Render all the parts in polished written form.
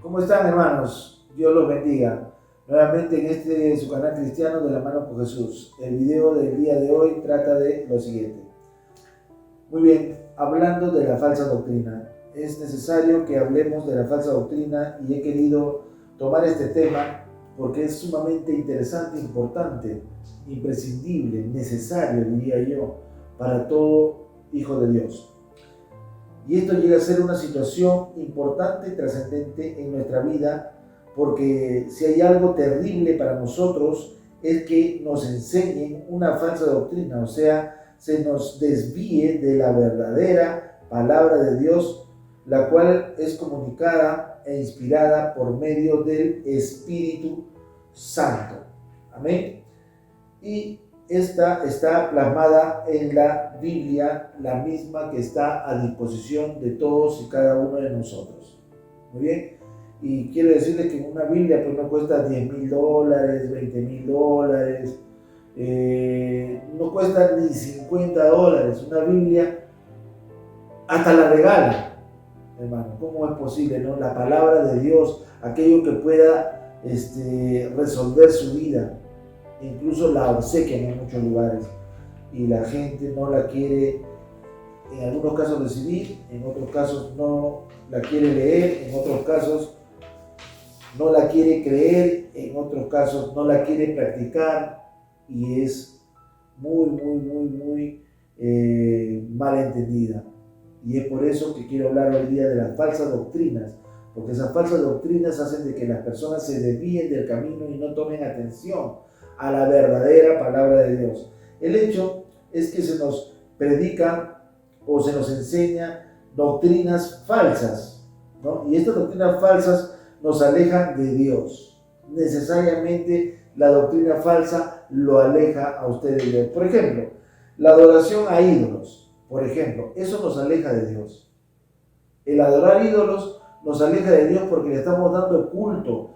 ¿Cómo están, hermanos? Dios los bendiga. Nuevamente en su canal cristiano de la mano con Jesús. El video del día de hoy trata de lo siguiente. Muy bien, hablando de la falsa doctrina. Es necesario que hablemos de la falsa doctrina y he querido tomar este tema porque es sumamente interesante, importante, imprescindible, necesario, diría yo, para todo hijo de Dios. Y esto llega a ser una situación importante y trascendente en nuestra vida, porque si hay algo terrible para nosotros es que nos enseñen una falsa doctrina, o sea, se nos desvíe de la verdadera palabra de Dios, la cual es comunicada e inspirada por medio del Espíritu Santo. Amén. Y esta está plasmada en la Biblia, la misma que está a disposición de todos y cada uno de nosotros. Muy bien. Y quiero decirles que una Biblia pues no cuesta $10,000, $20,000, no cuesta ni $50. Una Biblia hasta la regalan, hermano. ¿Cómo es posible, no? La palabra de Dios, aquello que pueda resolver su vida. Incluso la obsequian en muchos lugares y la gente no la quiere, en algunos casos, recibir, en otros casos no la quiere leer, en otros casos no la quiere creer, en otros casos no la quiere practicar, y es muy mal entendida. Y es por eso que quiero hablar hoy día de las falsas doctrinas, porque esas falsas doctrinas hacen de que las personas se desvíen del camino y no tomen atención a la verdadera palabra de Dios. El hecho es que se nos predica o se nos enseña doctrinas falsas, ¿no? Y estas doctrinas falsas nos alejan de Dios. Necesariamente la doctrina falsa lo aleja a usted de Dios. Por ejemplo, la adoración a ídolos, por ejemplo, eso nos aleja de Dios. El adorar ídolos nos aleja de Dios porque le estamos dando culto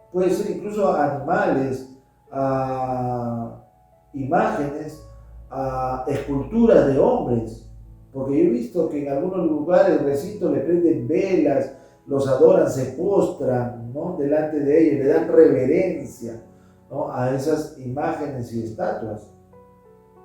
puede ser incluso a animales, a imágenes, a esculturas de hombres, porque yo he visto que en algunos lugares, recintos, le prenden velas, los adoran, se postran, ¿no?, delante de ellos, le dan reverencia, ¿no?, a esas imágenes y estatuas.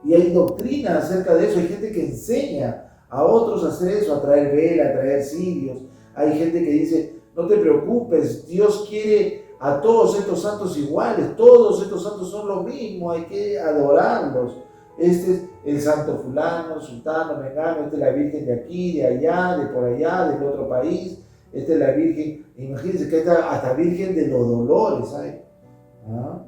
Y hay doctrina acerca de eso, hay gente que enseña a otros a hacer eso, a traer velas, a traer cirios. Hay gente que dice, no te preocupes, Dios quiere a todos estos santos iguales, todos estos santos son lo mismo, hay que adorarlos. Este es el santo fulano, sultano, mengano, esta es la virgen de aquí, de allá, de por allá, del otro país, esta es la virgen, imagínense que hasta virgen de los dolores hay. ¿Ah?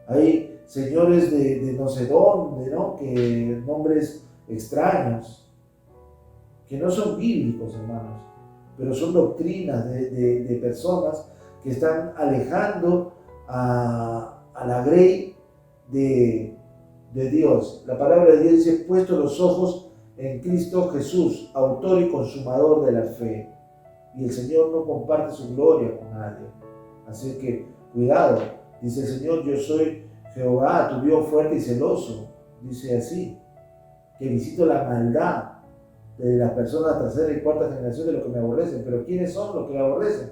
Hay señores de no sé dónde, ¿no?, que nombres extraños, que no son bíblicos, hermanos, pero son doctrinas de personas que están alejando a la grey de Dios. La palabra de Dios dice, puesto los ojos en Cristo Jesús, autor y consumador de la fe. Y el Señor no comparte su gloria con nadie. Así que, cuidado. Dice el Señor, yo soy Jehová, tu Dios fuerte y celoso. Dice así, que visito la maldad de las personas tercera y cuarta generación de los que me aborrecen. Pero ¿quiénes son los que me aborrecen?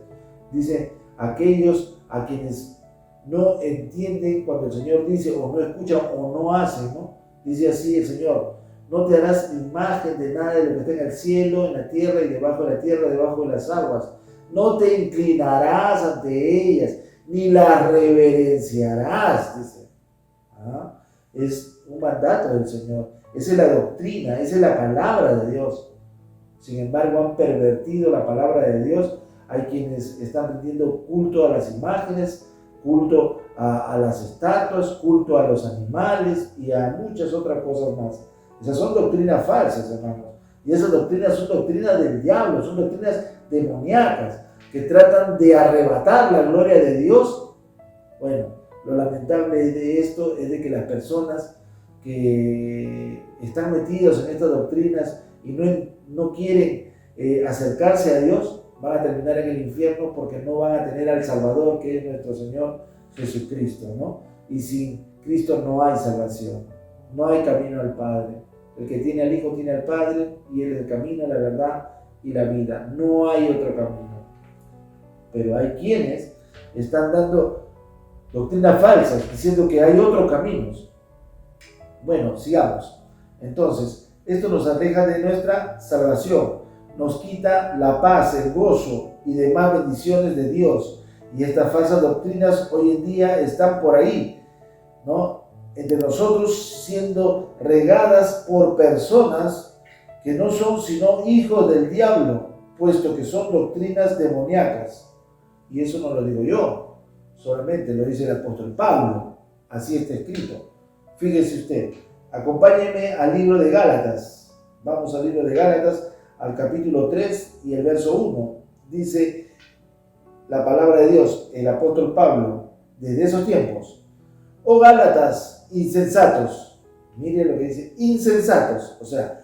Dice, aquellos a quienes no entienden cuando el Señor dice, o no escuchan o no hacen, ¿no? Dice así el Señor, no te harás imagen de nada de lo que está en el cielo, en la tierra y debajo de la tierra, debajo de las aguas. No te inclinarás ante ellas, ni las reverenciarás, dice. ¿Ah? Es un mandato del Señor. Esa es la doctrina, esa es la palabra de Dios. Sin embargo, han pervertido la palabra de Dios. Hay quienes están rindiendo culto a las imágenes, culto a las estatuas, culto a los animales y a muchas otras cosas más. Esas son doctrinas falsas, hermanos. Y esas doctrinas son doctrinas del diablo, son doctrinas demoníacas que tratan de arrebatar la gloria de Dios. Bueno, lo lamentable de esto es de que las personas que están metidos en estas doctrinas y no quieren acercarse a Dios, van a terminar en el infierno porque no van a tener al Salvador, que es nuestro Señor Jesucristo, ¿no? Y sin Cristo no hay salvación, no hay camino al Padre. El que tiene al Hijo tiene al Padre, y Él es el camino, la verdad y la vida. No hay otro camino. Pero hay quienes están dando doctrinas falsas, diciendo que hay otros caminos. Bueno, sigamos. Entonces, esto nos aleja de nuestra salvación, nos quita la paz, el gozo y demás bendiciones de Dios. Y estas falsas doctrinas hoy en día están por ahí, ¿no? Entre nosotros, siendo regadas por personas que no son sino hijos del diablo, puesto que son doctrinas demoníacas. Y eso no lo digo yo, solamente lo dice el apóstol Pablo, así está escrito. Fíjese usted, acompáñeme al libro de Gálatas. Vamos al libro de Gálatas, al capítulo 3 y el verso 1. Dice la palabra de Dios, el apóstol Pablo, desde esos tiempos: oh Gálatas insensatos. Mire lo que dice, insensatos. O sea,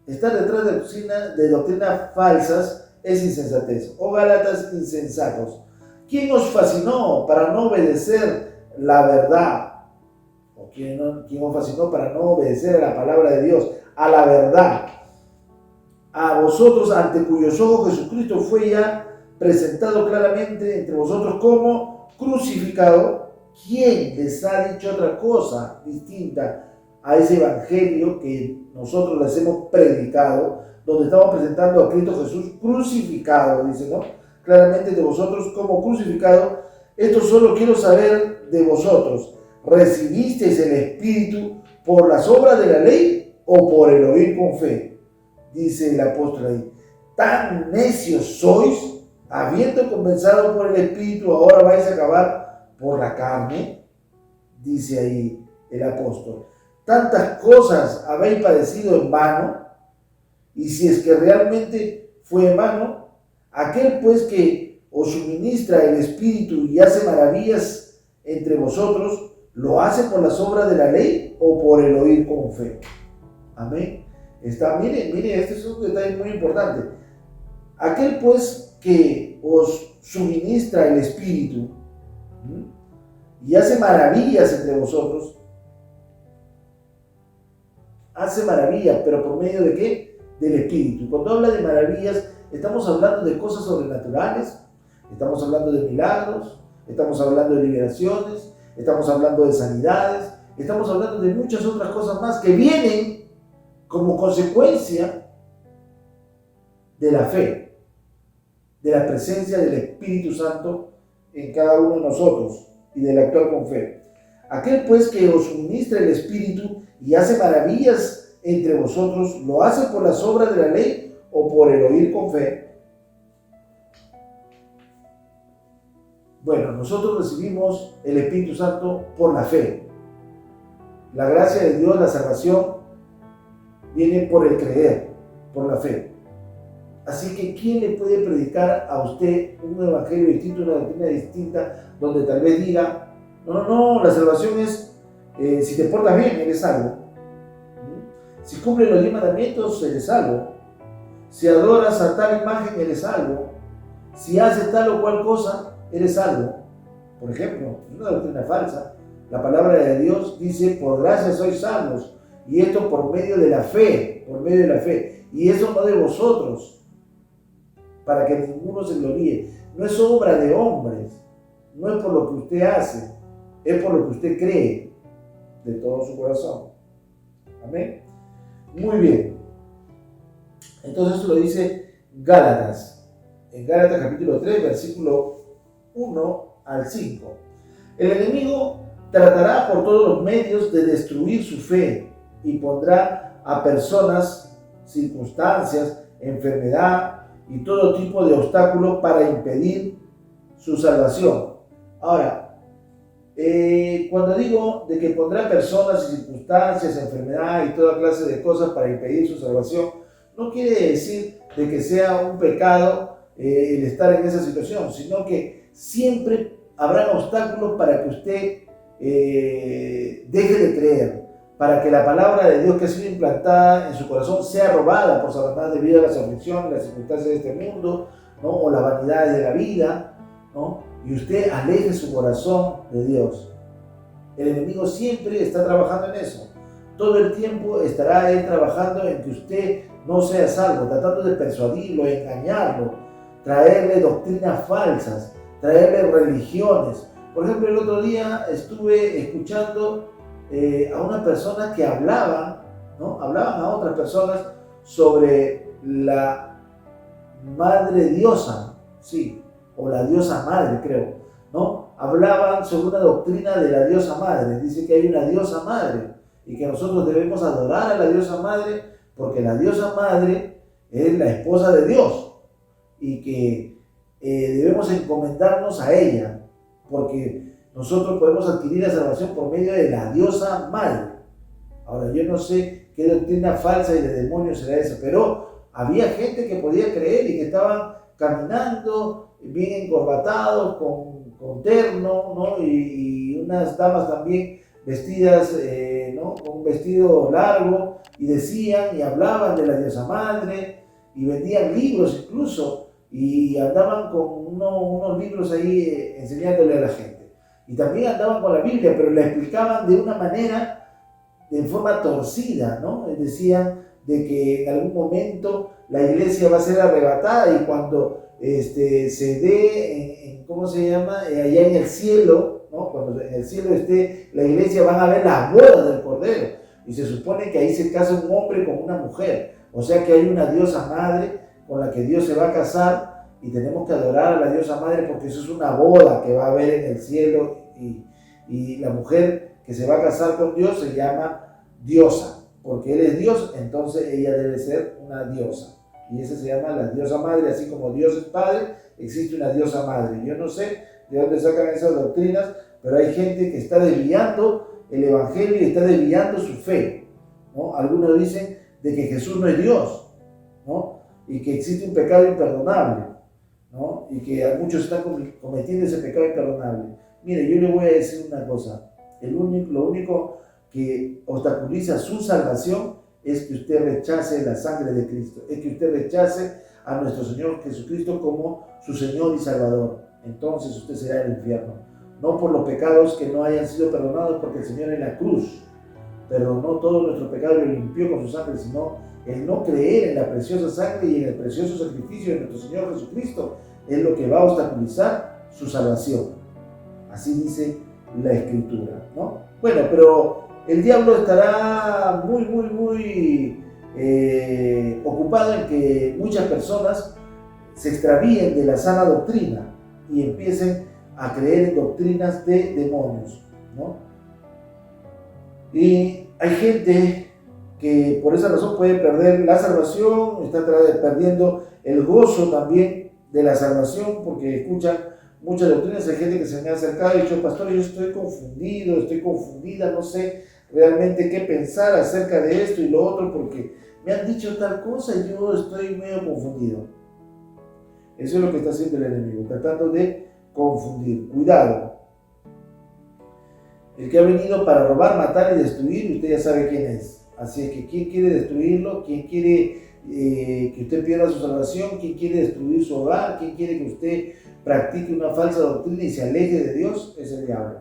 estar detrás de doctrinas falsas es insensatez. Oh Gálatas insensatos, ¿quién os fascinó para no obedecer la verdad? ¿O quién os fascinó para no obedecer a la palabra de Dios, a la verdad? A vosotros, ante cuyos ojos Jesucristo fue ya presentado claramente entre vosotros como crucificado. ¿Quién les ha dicho otra cosa distinta a ese evangelio que nosotros les hemos predicado, donde estamos presentando a Cristo Jesús crucificado? Dice, ¿no? Claramente de vosotros como crucificado. Esto solo quiero saber de vosotros: ¿recibisteis el Espíritu por las obras de la ley o por el oír con fe? Dice el apóstol ahí. ¿Tan necios sois? Habiendo comenzado por el Espíritu, ahora vais a acabar por la carne. Dice ahí el apóstol. Tantas cosas habéis padecido en vano. Y si es que realmente fue en vano, aquel pues que os suministra el Espíritu y hace maravillas entre vosotros, ¿lo hace por las obras de la ley o por el oír con fe? Amén. Mire, este es un detalle muy importante. Aquel pues que os suministra el Espíritu y hace maravillas entre vosotros, hace maravillas, pero ¿por medio de qué? Del Espíritu. Cuando habla de maravillas, estamos hablando de cosas sobrenaturales, estamos hablando de milagros, estamos hablando de liberaciones, estamos hablando de sanidades, estamos hablando de muchas otras cosas más que vienen como consecuencia de la fe, de la presencia del Espíritu Santo en cada uno de nosotros y del actuar con fe. Aquel pues que os suministra el Espíritu y hace maravillas entre vosotros, ¿lo hace por las obras de la ley o por el oír con fe? Bueno, nosotros recibimos el Espíritu Santo por la fe. La gracia de Dios, la salvación, viene por el creer, por la fe. Así que ¿quién le puede predicar a usted un evangelio distinto, una doctrina distinta, donde tal vez diga, no, la salvación es, si te portas bien, eres salvo. Si cumples los 10 mandamientos, eres salvo. Si adoras a tal imagen, eres salvo. Si haces tal o cual cosa, eres salvo. Por ejemplo, es una doctrina falsa. La palabra de Dios dice, por gracia sois salvos. Y esto por medio de la fe, por medio de la fe. Y eso no de vosotros, para que ninguno se gloríe. No es obra de hombres, no es por lo que usted hace, es por lo que usted cree de todo su corazón. Amén. Muy bien. Entonces eso lo dice Gálatas, en Gálatas capítulo 3, versículo 1 al 5. El enemigo tratará por todos los medios de destruir su fe y pondrá a personas, circunstancias, enfermedad y todo tipo de obstáculos para impedir su salvación. Ahora, cuando digo de que pondrá personas, circunstancias, enfermedad y toda clase de cosas para impedir su salvación, no quiere decir de que sea un pecado el estar en esa situación, sino que siempre habrá obstáculos para que usted deje de creer, para que la palabra de Dios que ha sido implantada en su corazón sea robada por Satanás debido a las aflicciones, las circunstancias de este mundo, ¿no? O las vanidades de la vida, ¿no? Y usted aleje su corazón de Dios. El enemigo siempre está trabajando en eso. Todo el tiempo estará él trabajando en que usted no sea salvo, tratando de persuadirlo, engañarlo, traerle doctrinas falsas, traerle religiones. Por ejemplo, el otro día estuve escuchando a una persona que hablaban, ¿no? Hablaban a otras personas sobre la madre diosa, sí, o la diosa madre, creo, ¿no? Hablaban sobre una doctrina de la diosa madre. Dice que hay una diosa madre y que nosotros debemos adorar a la diosa madre porque la diosa madre es la esposa de Dios y que debemos encomendarnos a ella porque nosotros podemos adquirir la salvación por medio de la diosa madre. Ahora, yo no sé qué doctrina falsa y de demonios será esa, pero había gente que podía creer y que estaban caminando bien encorbatados, con terno, ¿no? Y unas damas también vestidas, ¿no? Con un vestido largo, y decían y hablaban de la diosa madre, y vendían libros incluso, y andaban con unos libros ahí enseñándole a la gente. Y también andaban con la Biblia, pero la explicaban de una manera, de forma torcida, ¿no? Decían de que en algún momento la iglesia va a ser arrebatada y cuando se dé, ¿cómo se llama? Allá en el cielo, ¿no? Cuando en el cielo esté la iglesia, van a ver las bodas del Cordero. Y se supone que ahí se casa un hombre con una mujer. O sea que hay una diosa madre con la que Dios se va a casar y tenemos que adorar a la diosa madre porque eso es una boda que va a haber en el cielo y la mujer que se va a casar con Dios se llama diosa. Porque Él es Dios, entonces ella debe ser una diosa. Y esa se llama la diosa madre, así como Dios es Padre, existe una diosa madre. Yo no sé de dónde sacan esas doctrinas, pero hay gente que está desviando el evangelio y está desviando su fe, ¿no? Algunos dicen de que Jesús no es Dios, ¿no? Y que existe un pecado imperdonable, ¿no? Y que muchos están cometiendo ese pecado imperdonable. Mire, yo le voy a decir una cosa, lo único que obstaculiza su salvación es que usted rechace la sangre de Cristo, es que usted rechace a nuestro Señor Jesucristo como su Señor y Salvador. Entonces usted será en el infierno, no por los pecados que no hayan sido perdonados, porque el Señor en la cruz perdonó todo nuestro pecado y lo limpió con su sangre, sino el no creer en la preciosa sangre y en el precioso sacrificio de nuestro Señor Jesucristo es lo que va a obstaculizar su salvación. Así dice la Escritura, ¿no? Bueno, pero el diablo estará muy ocupado en que muchas personas se extravíen de la sana doctrina y empiecen a creer en doctrinas de demonios, ¿no? Y hay gente que por esa razón puede perder la salvación, está perdiendo el gozo también de la salvación porque escuchan muchas doctrinas. Hay gente que se me ha acercado y dicho, pastor, yo estoy confundido, estoy confundida, no sé realmente qué pensar acerca de esto y lo otro porque me han dicho tal cosa y yo estoy medio confundido. Eso es lo que está haciendo el enemigo, tratando de confundir. Cuidado. El que ha venido para robar, matar y destruir, usted ya sabe quién es. Así es que ¿quién quiere destruirlo? ¿Quién quiere que usted pierda su salvación? ¿Quién quiere destruir su hogar? ¿Quién quiere que usted practique una falsa doctrina y se aleje de Dios? Es el diablo,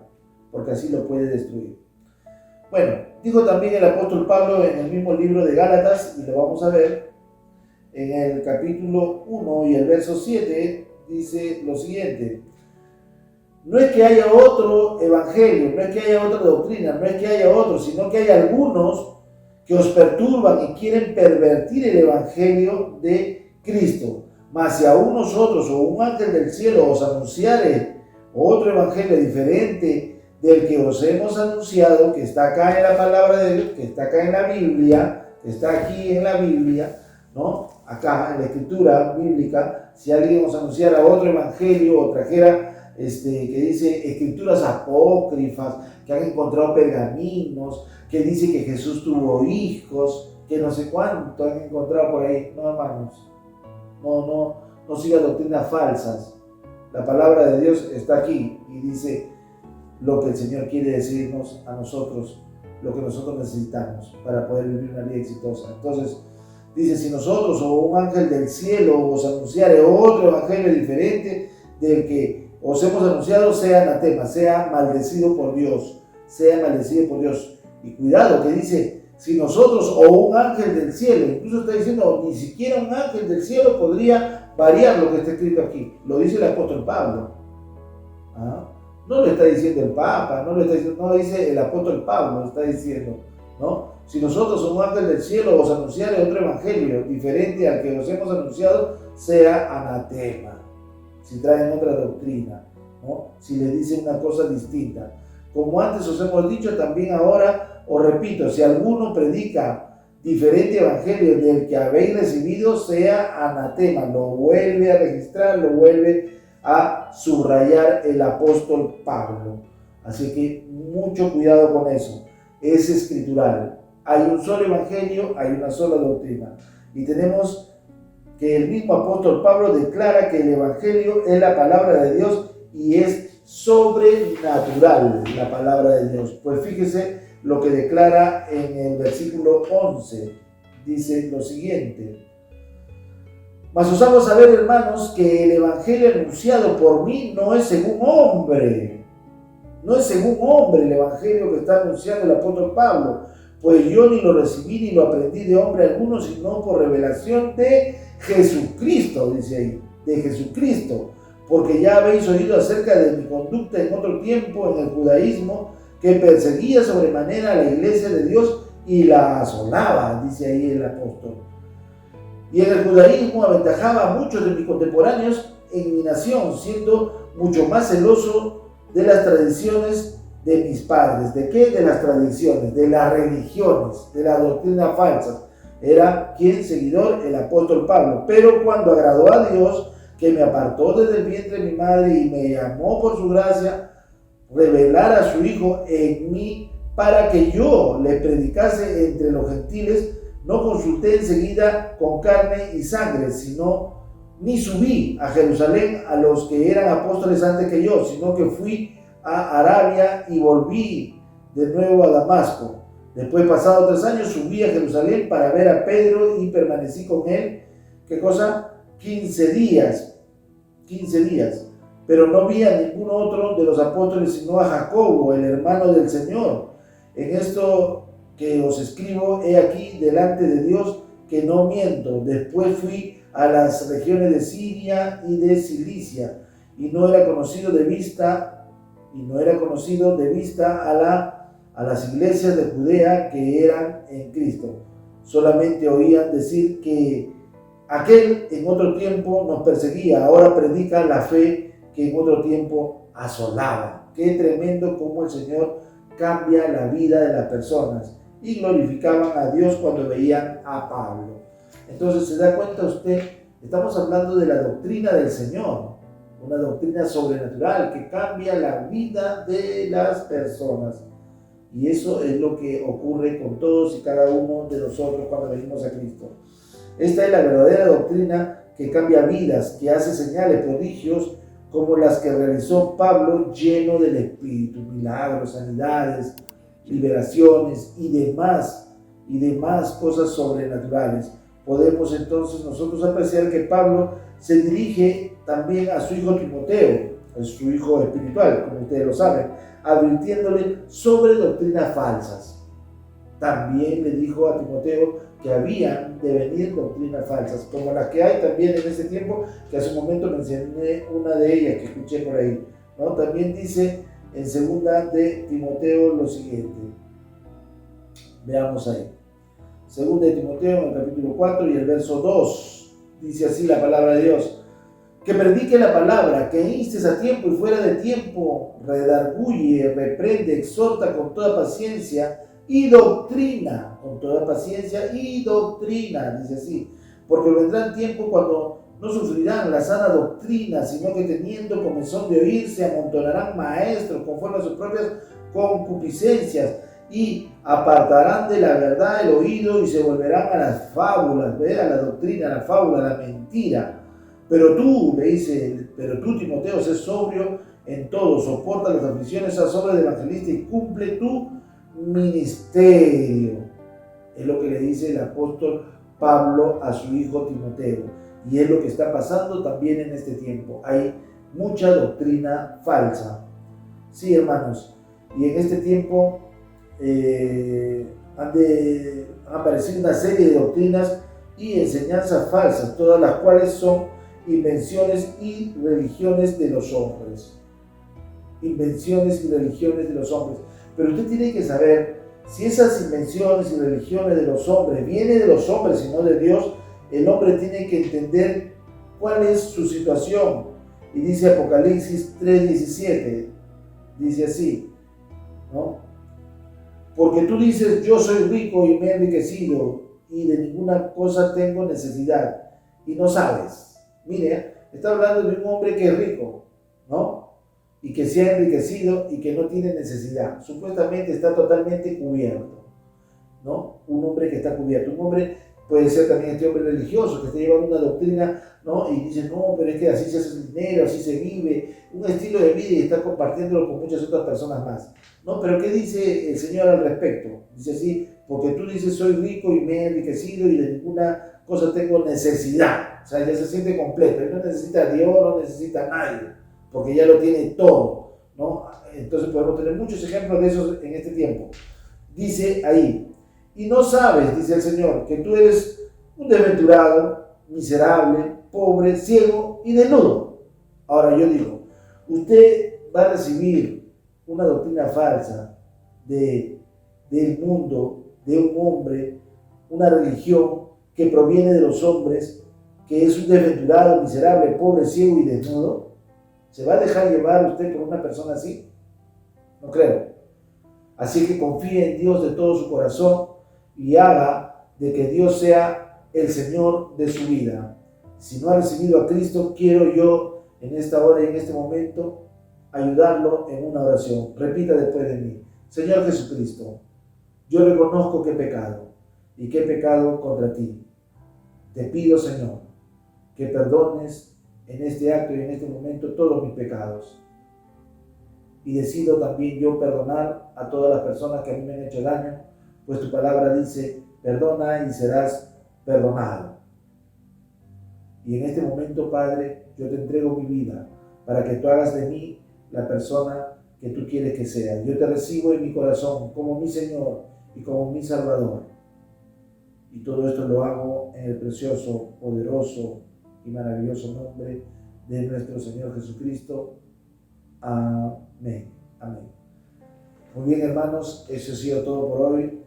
porque así lo puede destruir. Bueno, dijo también el apóstol Pablo en el mismo libro de Gálatas, y lo vamos a ver, en el capítulo 1 y el verso 7, dice lo siguiente: no es que haya otro evangelio, no es que haya otra doctrina, no es que haya otro, sino que hay algunos que os perturban y quieren pervertir el evangelio de Cristo. Mas si aún nosotros o un ángel del cielo os anunciare otro evangelio diferente del que os hemos anunciado, que está acá en la palabra de Dios, que está acá en la Biblia, que está aquí en la Biblia, ¿no? Acá en la escritura bíblica, si alguien os anunciara otro evangelio o trajera que dice escrituras apócrifas, que han encontrado pergaminos, que dice que Jesús tuvo hijos, que no sé cuánto han encontrado por ahí. No, hermanos, no sigan doctrinas falsas. La palabra de Dios está aquí y dice lo que el Señor quiere decirnos a nosotros, lo que nosotros necesitamos para poder vivir una vida exitosa. Entonces, dice, si nosotros o un ángel del cielo os anunciare otro evangelio diferente del que os hemos anunciado, sea anatema, sea maldecido por Dios, sea maldecido por Dios. Y cuidado, que dice, si nosotros o un ángel del cielo, incluso está diciendo, ni siquiera un ángel del cielo podría variar lo que está escrito aquí. Lo dice el apóstol Pablo. ¿Ah? No lo está diciendo el Papa, no lo está diciendo, no dice el apóstol Pablo, lo está diciendo, ¿no? Si nosotros, un ángel del cielo, os anunciare otro evangelio diferente al que os hemos anunciado, sea anatema. Si traen otra doctrina, ¿no? Si les dicen una cosa distinta. Como antes os hemos dicho, también ahora os repito, si alguno predica diferente evangelio del que habéis recibido, sea anatema. Lo vuelve a registrar, lo vuelve a subrayar el apóstol Pablo. Así que mucho cuidado con eso. Es escritural. Hay un solo evangelio, hay una sola doctrina. Y tenemos que el mismo apóstol Pablo declara que el evangelio es la palabra de Dios y es sobrenatural la palabra de Dios. Pues fíjese lo que declara en el versículo 11. Dice lo siguiente: mas os hago saber, hermanos, que el evangelio anunciado por mí no es según hombre. No es según hombre el evangelio que está anunciando el apóstol Pablo, pues yo ni lo recibí ni lo aprendí de hombre alguno, sino por revelación de Jesucristo, dice ahí, de Jesucristo, porque ya habéis oído acerca de mi conducta en otro tiempo en el judaísmo, que perseguía sobremanera a la iglesia de Dios y la asolaba, dice ahí el apóstol. Y en el judaísmo aventajaba a muchos de mis contemporáneos en mi nación, siendo mucho más celoso de las tradiciones de mis padres. ¿De qué? De las tradiciones, de las religiones, de las doctrinas falsas. Era quien seguidor, el apóstol Pablo. Pero cuando agradó a Dios, que me apartó desde el vientre de mi madre y me llamó por su gracia, revelar a su Hijo en mí para que yo le predicase entre los gentiles, no consulté enseguida con carne y sangre, sino ni subí a Jerusalén a los que eran apóstoles antes que yo, sino que fui a Arabia y volví de nuevo a Damasco. Después, pasados 3 años, subí a Jerusalén para ver a Pedro y permanecí con él, ¿qué cosa? 15 días. Pero no vi a ningún otro de los apóstoles, sino a Jacobo, el hermano del Señor. En esto que os escribo, he aquí delante de Dios que no miento. Después fui a las regiones de Siria y de Cilicia, y no era conocido de vista a las iglesias de Judea que eran en Cristo. Solamente oían decir que aquel en otro tiempo nos perseguía, ahora predica la fe que en otro tiempo asolaba. Qué tremendo cómo el Señor cambia la vida de las personas. Y glorificaban a Dios cuando veían a Pablo. Entonces, ¿se da cuenta usted? Estamos hablando de la doctrina del Señor, una doctrina sobrenatural que cambia la vida de las personas. Y eso es lo que ocurre con todos y cada uno de nosotros cuando venimos a Cristo. Esta es la verdadera doctrina que cambia vidas, que hace señales, prodigios, como las que realizó Pablo, lleno del Espíritu, milagros, sanidades, liberaciones y demás cosas sobrenaturales. Podemos entonces nosotros apreciar que Pablo se dirige también a su hijo Timoteo, a su hijo espiritual, como ustedes lo saben, advirtiéndole sobre doctrinas falsas. También le dijo a Timoteo que habían de venir doctrinas falsas, como las que hay también en este tiempo, que hace un momento mencioné una de ellas que escuché por ahí, ¿no? También dice en 2 de Timoteo lo siguiente. Veamos ahí. 2 de Timoteo, en el capítulo 4 y el verso 2. Dice así la palabra de Dios: que predique la palabra, que instes a tiempo y fuera de tiempo, redarguye, reprende, exhorta con toda paciencia y doctrina. Con toda paciencia y doctrina, dice así. Porque vendrán tiempos cuando no sufrirán la sana doctrina, sino que teniendo comezón de oír, se amontonarán maestros conforme a sus propias concupiscencias y apartarán de la verdad el oído y se volverán a las fábulas, a la doctrina, a la fábula, a la mentira. Pero tú, le dice, Timoteo, sé sobrio en todo, soporta las aflicciones, haz obra de evangelista y cumple tu ministerio. Es lo que le dice el apóstol Pablo a su hijo Timoteo. Y es lo que está pasando también en este tiempo. Hay mucha doctrina falsa. Sí, hermanos. Y en este tiempo han aparecido una serie de doctrinas y enseñanzas falsas, todas las cuales son invenciones y religiones de los hombres. Invenciones y religiones de los hombres. Pero usted tiene que saber, si esas invenciones y religiones de los hombres vienen de los hombres y no de Dios, el hombre tiene que entender cuál es su situación. Y dice Apocalipsis 3:17, dice así, ¿no? Porque tú dices, yo soy rico y me he enriquecido y de ninguna cosa tengo necesidad, y no sabes. Mire, está hablando de un hombre que es rico, ¿no? Y que se ha enriquecido y que no tiene necesidad. Supuestamente está totalmente cubierto, ¿no? Un hombre que está cubierto. Un hombre puede ser también este hombre religioso que está llevando una doctrina, ¿no? Y dice, no, pero es que así se hace dinero, así se vive, un estilo de vida, y está compartiéndolo con muchas otras personas más. No, pero ¿qué dice el Señor al respecto? Dice así, porque tú dices, soy rico y me he enriquecido y de ninguna cosa tengo necesidad. O sea, ya se siente completo. Él no necesita a Dios, no necesita a nadie, porque ya lo tiene todo, ¿no? Entonces podemos tener muchos ejemplos de esos en este tiempo. Dice ahí, y no sabes, dice el Señor, que tú eres un desventurado, miserable, pobre, ciego y desnudo. Ahora yo digo, usted va a recibir una doctrina falsa del mundo, de un hombre, una religión que proviene de los hombres, que es un desventurado, miserable, pobre, ciego y desnudo. ¿Se va a dejar llevar usted por una persona así? No creo. Así que confíe en Dios de todo su corazón y haga de que Dios sea el Señor de su vida. Si no ha recibido a Cristo, quiero yo en esta hora y en este momento ayudarlo en una oración. Repita después de mí. Señor Jesucristo, yo reconozco que he pecado y que he pecado contra ti. Te pido, Señor, que perdones en este acto y en este momento todos mis pecados. Y decido también yo perdonar a todas las personas que a mí me han hecho daño, pues tu palabra dice, perdona y serás perdonado. Y en este momento, Padre, yo te entrego mi vida para que tú hagas de mí la persona que tú quieres que sea. Yo te recibo en mi corazón como mi Señor y como mi Salvador. Y todo esto lo hago en el precioso, poderoso y maravilloso nombre de nuestro Señor Jesucristo. Amén. Amén. Muy bien, hermanos, eso ha sido todo por hoy.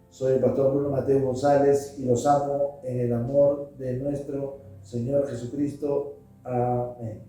Soy el pastor Bruno Mateo González y los amo en el amor de nuestro Señor Jesucristo. Amén.